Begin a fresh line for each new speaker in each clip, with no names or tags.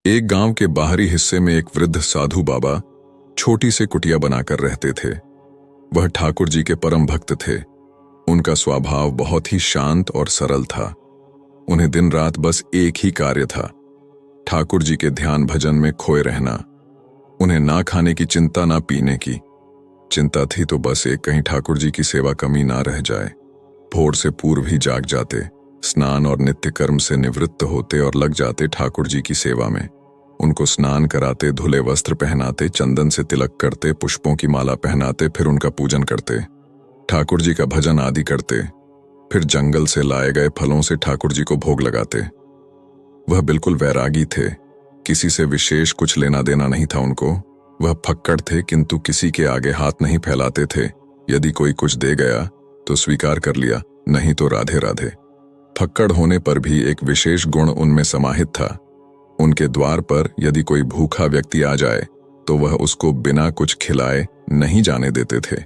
एक गांव के बाहरी हिस्से में एक वृद्ध साधु बाबा छोटी सी कुटिया बनाकर रहते थे। वह ठाकुर जी के परम भक्त थे। उनका स्वभाव बहुत ही शांत और सरल था। उन्हें दिन रात बस एक ही कार्य था, ठाकुर जी के ध्यान भजन में खोए रहना। उन्हें ना खाने की चिंता, ना पीने की चिंता थी, तो बस एक कहीं ठाकुर जी की सेवा कमी ना रह जाए। भोर से पूर्व ही जाग जाते, स्नान और नित्य कर्म से निवृत्त होते और लग जाते ठाकुर जी की सेवा में। उनको स्नान कराते, धुले वस्त्र पहनाते, चंदन से तिलक करते, पुष्पों की माला पहनाते, फिर उनका पूजन करते, ठाकुर जी का भजन आदि करते। फिर जंगल से लाए गए फलों से ठाकुर जी को भोग लगाते। वह बिल्कुल वैरागी थे, किसी से विशेष कुछ लेना देना नहीं था उनको। वह फक्कड़ थे, किंतु किसी के आगे हाथ नहीं फैलाते थे। यदि कोई कुछ दे गया तो स्वीकार कर लिया, नहीं तो राधे राधे। फक्कड़ होने पर भी एक विशेष गुण उनमें समाहित था। उनके द्वार पर यदि कोई भूखा व्यक्ति आ जाए तो वह उसको बिना कुछ खिलाए नहीं जाने देते थे।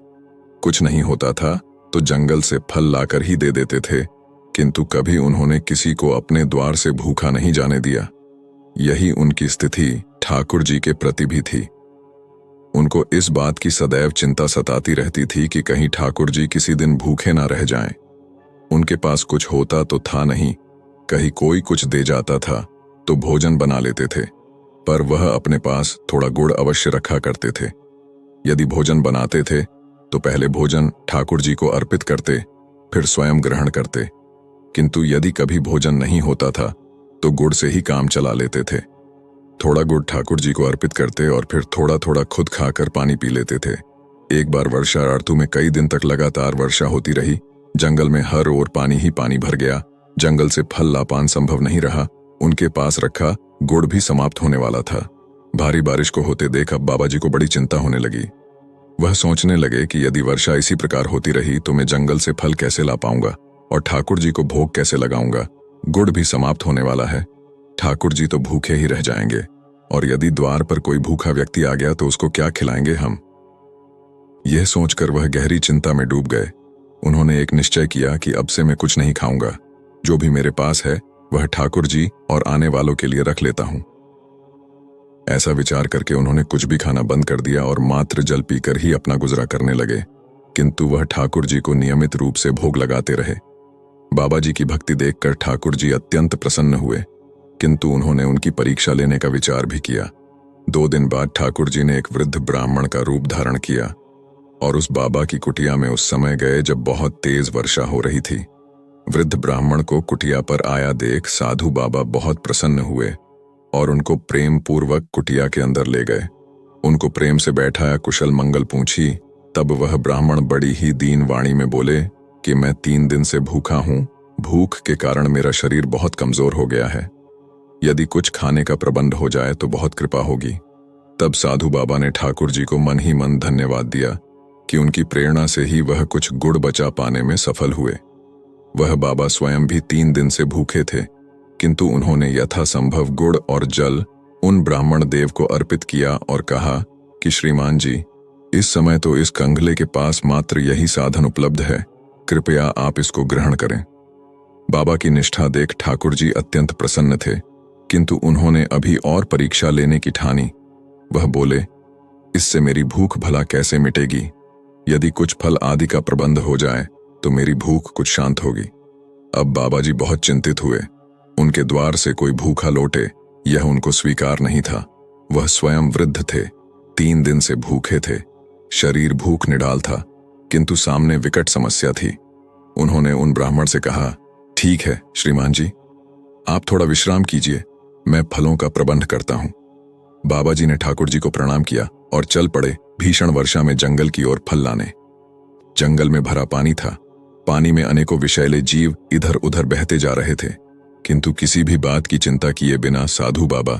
कुछ नहीं होता था तो जंगल से फल लाकर ही दे देते थे, किंतु कभी उन्होंने किसी को अपने द्वार से भूखा नहीं जाने दिया। यही उनकी स्थिति ठाकुर जी के प्रति भी थी। उनको इस बात की सदैव चिंता सताती रहती थी कि कहीं ठाकुर जी किसी दिन भूखे ना रह जाएं। उनके पास कुछ होता तो था नहीं, कहीं कोई कुछ दे जाता था तो भोजन बना लेते थे, पर वह अपने पास थोड़ा गुड़ अवश्य रखा करते थे। यदि भोजन बनाते थे तो पहले भोजन ठाकुर जी को अर्पित करते, फिर स्वयं ग्रहण करते। किंतु यदि कभी भोजन नहीं होता था तो गुड़ से ही काम चला लेते थे। थोड़ा गुड़ ठाकुर जी को अर्पित करते और फिर थोड़ा थोड़ा खुद खाकर पानी पी लेते थे। एक बार वर्षा ऋतु में कई दिन तक लगातार वर्षा होती रही। जंगल में हर ओर पानी ही पानी भर गया। जंगल से फल लापान संभव नहीं रहा। उनके पास रखा गुड़ भी समाप्त होने वाला था। भारी बारिश को होते देख अब बाबा जी को बड़ी चिंता होने लगी। वह सोचने लगे कि यदि वर्षा इसी प्रकार होती रही तो मैं जंगल से फल कैसे ला पाऊंगा और ठाकुर जी को भोग कैसे लगाऊंगा। गुड़ भी समाप्त होने वाला है, ठाकुर जी तो भूखे ही रह जाएंगे, और यदि द्वार पर कोई भूखा व्यक्ति आ गया तो उसको क्या खिलाएंगे हम। यह सोचकर वह गहरी चिंता में डूब गए। उन्होंने एक निश्चय किया कि अब से मैं कुछ नहीं खाऊंगा, जो भी मेरे पास है वह ठाकुर जी और आने वालों के लिए रख लेता हूं। ऐसा विचार करके उन्होंने कुछ भी खाना बंद कर दिया और मात्र जल पीकर ही अपना गुजरा करने लगे। किंतु वह ठाकुर जी को नियमित रूप से भोग लगाते रहे। बाबा जी की भक्ति देखकर ठाकुर जी अत्यंत प्रसन्न हुए, किंतु उन्होंने उनकी परीक्षा लेने का विचार भी किया। 2 दिन बाद ठाकुर जी ने एक वृद्ध ब्राह्मण का रूप धारण किया और उस बाबा की कुटिया में उस समय गए जब बहुत तेज वर्षा हो रही थी। वृद्ध ब्राह्मण को कुटिया पर आया देख साधु बाबा बहुत प्रसन्न हुए और उनको प्रेम पूर्वक कुटिया के अंदर ले गए। उनको प्रेम से बैठाया, कुशल मंगल पूछी। तब वह ब्राह्मण बड़ी ही दीन वाणी में बोले कि मैं 3 दिन से भूखा हूं। भूख के कारण मेरा शरीर बहुत कमजोर हो गया है। यदि कुछ खाने का प्रबंध हो जाए तो बहुत कृपा होगी। तब साधु बाबा ने ठाकुर जी को मन ही मन धन्यवाद दिया कि उनकी प्रेरणा से ही वह कुछ गुड़ बचा पाने में सफल हुए। वह बाबा स्वयं भी 3 दिन से भूखे थे, किंतु उन्होंने यथासंभव गुड़ और जल उन ब्राह्मण देव को अर्पित किया और कहा कि श्रीमान जी, इस समय तो इस कंगले के पास मात्र यही साधन उपलब्ध है, कृपया आप इसको ग्रहण करें। बाबा की निष्ठा देख ठाकुर जी अत्यंत प्रसन्न थे, किंतु उन्होंने अभी और परीक्षा लेने की ठानी। वह बोले, इससे मेरी भूख भला कैसे मिटेगी। यदि कुछ फल आदि का प्रबंध हो जाए तो मेरी भूख कुछ शांत होगी। अब बाबा जी बहुत चिंतित हुए। उनके द्वार से कोई भूखा लौटे यह उनको स्वीकार नहीं था। वह स्वयं वृद्ध थे, 3 दिन से भूखे थे, शरीर भूख निडाल था, किंतु सामने विकट समस्या थी। उन्होंने उन ब्राह्मण से कहा, ठीक है श्रीमान जी, आप थोड़ा विश्राम कीजिए, मैं फलों का प्रबंध करता हूं। बाबा जी ने ठाकुर जी को प्रणाम किया और चल पड़े भीषण वर्षा में जंगल की ओर फल लाने। जंगल में भरा पानी था। पानी में अनेकों विषैले जीव इधर उधर बहते जा रहे थे, किंतु किसी भी बात की चिंता किए बिना साधु बाबा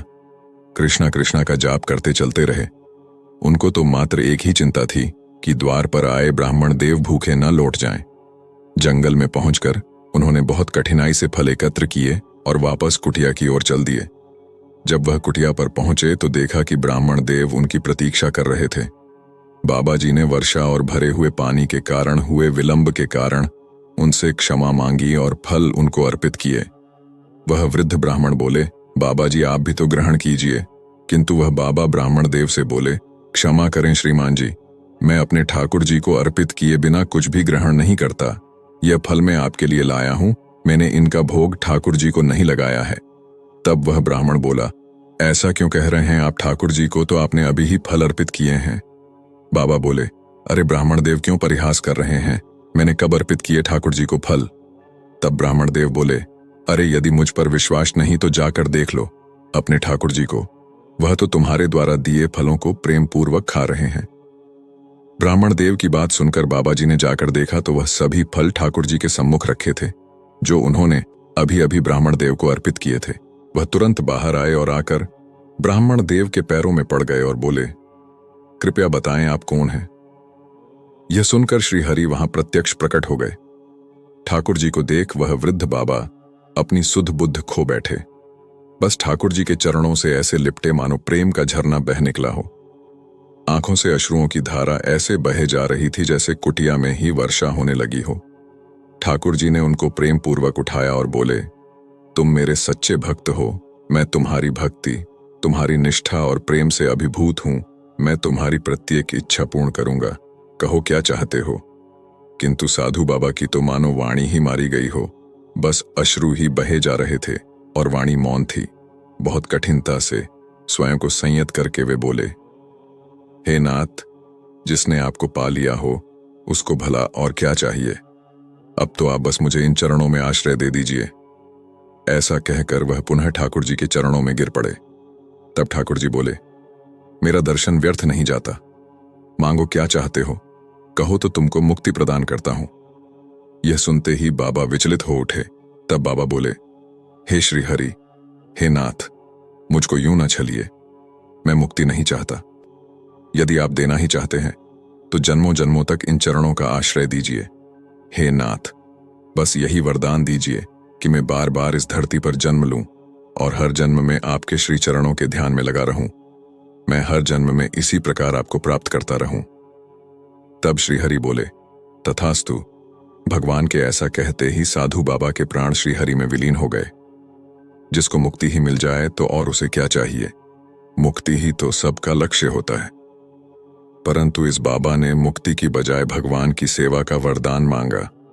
कृष्णा कृष्णा का जाप करते चलते रहे। उनको तो मात्र एक ही चिंता थी कि द्वार पर आए ब्राह्मण देव भूखे न लौट जाएं। जंगल में पहुंचकर उन्होंने बहुत कठिनाई से फल एकत्र किए और वापस कुटिया की ओर चल दिए। जब वह कुटिया पर पहुंचे तो देखा कि ब्राह्मण देव उनकी प्रतीक्षा कर रहे थे। बाबा जी ने वर्षा और भरे हुए पानी के कारण हुए विलंब के कारण उनसे क्षमा मांगी और फल उनको अर्पित किए। वह वृद्ध ब्राह्मण बोले, बाबा जी आप भी तो ग्रहण कीजिए। किंतु वह बाबा ब्राह्मण देव से बोले, क्षमा करें श्रीमान जी, मैं अपने ठाकुर जी को अर्पित किए बिना कुछ भी ग्रहण नहीं करता। यह फल मैं आपके लिए लाया हूं, मैंने इनका भोग ठाकुर जी को नहीं लगाया है। तब वह ब्राह्मण बोला, ऐसा क्यों कह रहे हैं आप ठाकुर जी को, तो आपने अभी ही फल अर्पित किए हैं। बाबा बोले, अरे ब्राह्मण देव क्यों परिहास कर रहे हैं, मैंने कब अर्पित किए ठाकुर जी को फल। तब ब्राह्मण देव बोले, अरे यदि मुझ पर विश्वास नहीं तो जाकर देख लो अपने ठाकुर जी को, वह तो तुम्हारे द्वारा दिए फलों को प्रेम पूर्वक खा रहे हैं। ब्राह्मण देव की बात सुनकर बाबा जी ने जाकर देखा तो वह सभी फल ठाकुर जी के सम्मुख रखे थे, जो उन्होंने अभी अभी ब्राह्मण देव को अर्पित किए थे। वह तुरंत बाहर आए और आकर ब्राह्मण देव के पैरों में पड़ गए और बोले, कृपया बताएं आप कौन हैं। यह सुनकर श्रीहरि वहां प्रत्यक्ष प्रकट हो गए। ठाकुर जी को देख वह वृद्ध बाबा अपनी सुध बुद्ध खो बैठे, बस ठाकुर जी के चरणों से ऐसे लिपटे मानो प्रेम का झरना बह निकला हो। आंखों से अश्रुओं की धारा ऐसे बहे जा रही थी जैसे कुटिया में ही वर्षा होने लगी हो। ठाकुर जी ने उनको प्रेम पूर्वक उठाया और बोले, तुम मेरे सच्चे भक्त हो, मैं तुम्हारी भक्ति, तुम्हारी निष्ठा और प्रेम से अभिभूत हूं। मैं तुम्हारी प्रत्येक इच्छा पूर्ण करूंगा, कहो क्या चाहते हो। किंतु साधु बाबा की तो मानो वाणी ही मारी गई हो, बस अश्रु ही बहे जा रहे थे और वाणी मौन थी। बहुत कठिनता से स्वयं को संयत करके वे बोले, हे नाथ, जिसने आपको पा लिया हो उसको भला और क्या चाहिए। अब तो आप बस मुझे इन चरणों में आश्रय दे दीजिए। ऐसा कहकर वह पुनः ठाकुर जी के चरणों में गिर पड़े। तब ठाकुर जी बोले, मेरा दर्शन व्यर्थ नहीं जाता, मांगो क्या चाहते हो, कहो तो तुमको मुक्ति प्रदान करता हूं। यह सुनते ही बाबा विचलित हो उठे। तब बाबा बोले, हे श्री हरि, हे नाथ, मुझको यूं न छलिए, मैं मुक्ति नहीं चाहता। यदि आप देना ही चाहते हैं तो जन्मों जन्मों तक इन चरणों का आश्रय दीजिए। हे नाथ, बस यही वरदान दीजिए कि मैं बार बार इस धरती पर जन्म लूं और हर जन्म में आपके श्री चरणों के ध्यान में लगा रहूं। मैं हर जन्म में इसी प्रकार आपको प्राप्त करता रहूं। तब श्रीहरि बोले, तथास्तु। भगवान के ऐसा कहते ही साधु बाबा के प्राण श्रीहरि में विलीन हो गए। जिसको मुक्ति ही मिल जाए तो और उसे क्या चाहिए, मुक्ति ही तो सबका लक्ष्य होता है। परंतु इस बाबा ने मुक्ति की बजाय भगवान की सेवा का वरदान मांगा।